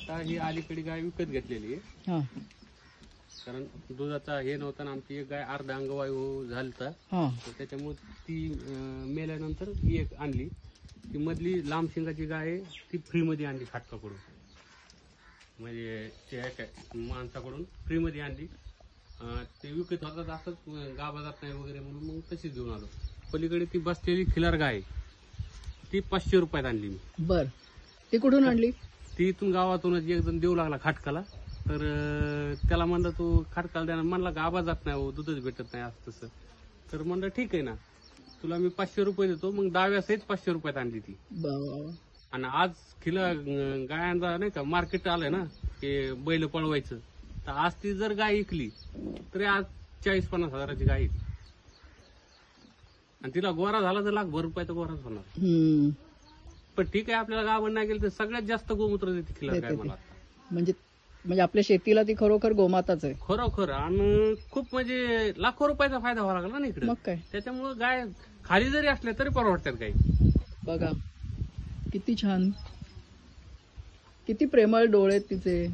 आता ही अलीकडे गाय विकत घेतलेली आहे, हा कारण दुधाचा हे नव्हता ना, आमची एक गाय अर्धा अंगवायू झालता, हा तर त्याच्यामुळे ती मेल्यानंतर ही एक आणली. ती मधली लांब शिंगाची गाय आहे, ती फ्रीमध्ये आणली खाटकाकडून, म्हणजे ते काय माणसाकडून फ्रीमध्ये आणली. ते विकत होतात असंच गाभा जात नाही वगैरे म्हणून मग तशीच घेऊन आलो. पलीकडे ती बसलेली खिलार गाय ती 500 रुपयात आणली मी. बर, ती कुठून आणली? ती इथून गावातूनच एक जण देऊ लागला खाटकाला, तर त्याला म्हणलं तू खाटकाला द्या, म्हणला गाभा जात नाही, दूधच भेटत नाही असं तसं. तर म्हणलं ठीक आहे ना, तुला मी 500 रुपये देतो. मग डाव्यासहित 500 रुपयात आणली ती. आणि आज खिला गायांचा नाही का मार्केट आलंय ना, की बैल पळवायचं, तर आज ती जर गाय विकली तरी आज 40-50 हजाराची गाय आहे. आणि तिला गोरा झाला तर लाखभर रुपयाचा गोराच होणार. पण ठीक आहे, आपल्याला गाभण नाही गेलं तर सगळ्यात जास्त गोमूत्र देते खिलार गाय मला. म्हणजे आपल्या शेतीला ती खरोखर गोमाताच आहे. खरोखर, आणि खूप म्हणजे लाखो रुपयाचा फायदा व्हावा लागला ना इकडे. मग काय, त्याच्यामुळे गाय खाली जरी असल्या तरी परवडतात गाय. बघा किती छान, किती प्रेमळ डोळे तिचे.